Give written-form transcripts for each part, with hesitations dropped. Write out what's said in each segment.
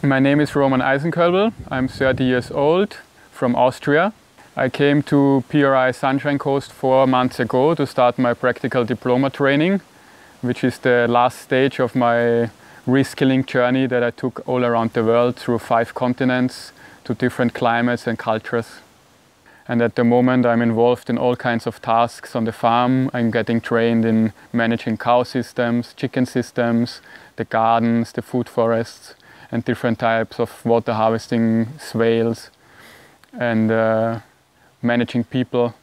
My name is Roman Eisenkörbel. I'm 30 years old, from Austria. I came to PRI Sunshine Coast 4 months ago to start my practical diploma training, which is the last stage of my reskilling journey that I took all around the world through 5 continents to different climates and cultures. And at the moment I'm involved in all kinds of tasks on the farm. I'm getting trained in managing cow systems, chicken systems, the gardens, the food forests, and different types of water harvesting swales, and managing people.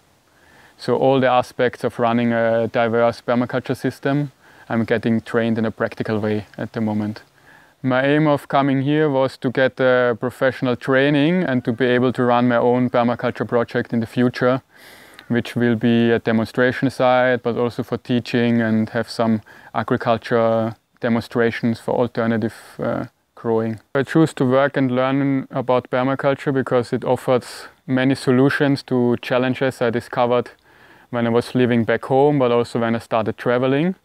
So all the aspects of running a diverse permaculture system, I'm getting trained in a practical way at the moment. My aim of coming here was to get a professional training and to be able to run my own permaculture project in the future, which will be a demonstration site, but also for teaching and have some agriculture demonstrations for alternative growing. I choose to work and learn about permaculture because it offers many solutions to challenges I discovered when I was living back home, but also when I started traveling.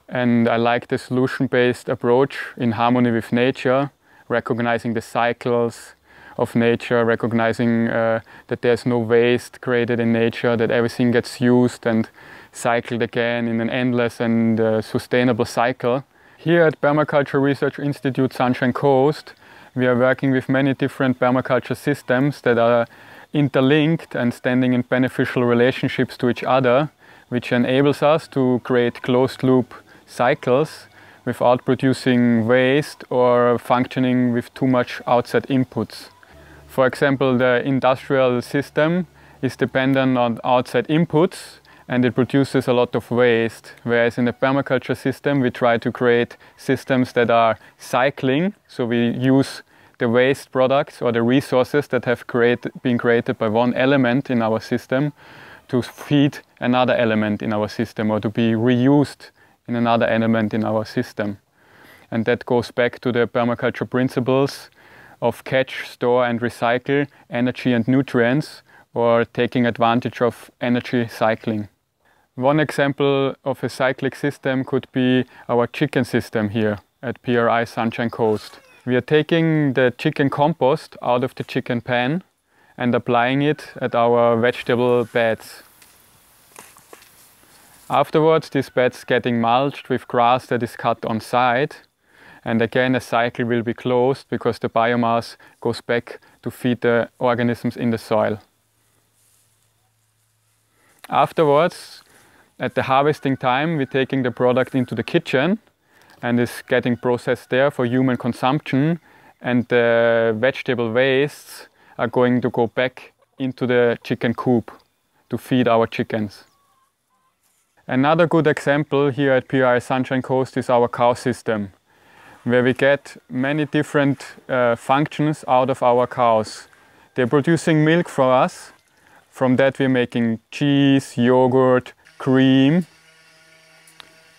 And I like the solution-based approach in harmony with nature, recognizing the cycles of nature, recognizing that there's no waste created in nature, that everything gets used and cycled again in an endless and sustainable cycle. Here at Permaculture Research Institute Sunshine Coast, we are working with many different permaculture systems that are interlinked and standing in beneficial relationships to each other, which enables us to create closed-loop cycles without producing waste or functioning with too much outside inputs. For example, the industrial system is dependent on outside inputs and it produces a lot of waste, whereas in the permaculture system we try to create systems that are cycling, so we use the waste products or the resources that have been created by one element in our system to feed another element in our system or to be reused in another element in our system. And that goes back to the permaculture principles of catch, store and recycle energy and nutrients, or taking advantage of energy cycling. One example of a cyclic system could be our chicken system here at PRI Sunshine Coast. We are taking the chicken compost out of the chicken pen and applying it at our vegetable beds. Afterwards, these beds getting mulched with grass that is cut on site, and again a cycle will be closed because the biomass goes back to feed the organisms in the soil. Afterwards, at the harvesting time, we're taking the product into the kitchen and is getting processed there for human consumption, and the vegetable wastes are going to go back into the chicken coop to feed our chickens. Another good example here at PRI Sunshine Coast is our cow system, where we get many different functions out of our cows. They're producing milk for us. From that we're making cheese, yogurt, cream.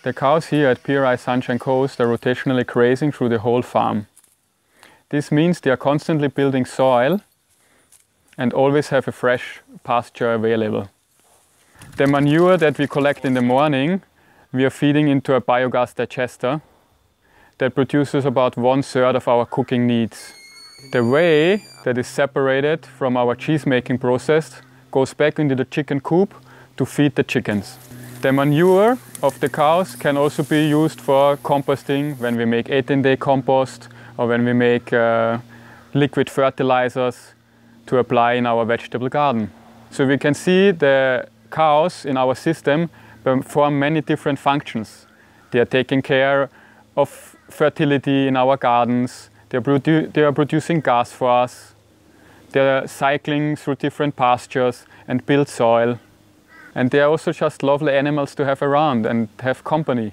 The cows here at PRI Sunshine Coast are rotationally grazing through the whole farm. This means they are constantly building soil and always have a fresh pasture available. The manure that we collect in the morning, we are feeding into a biogas digester that produces about 1/3 of our cooking needs. The whey that is separated from our cheese making process goes back into the chicken coop to feed the chickens. The manure of the cows can also be used for composting when we make 18-day compost or when we make liquid fertilizers to apply in our vegetable garden. So we can see the cows in our system perform many different functions. They are taking care of fertility in our gardens, they are producing gas for us, they are cycling through different pastures and build soil. And they are also just lovely animals to have around and have company.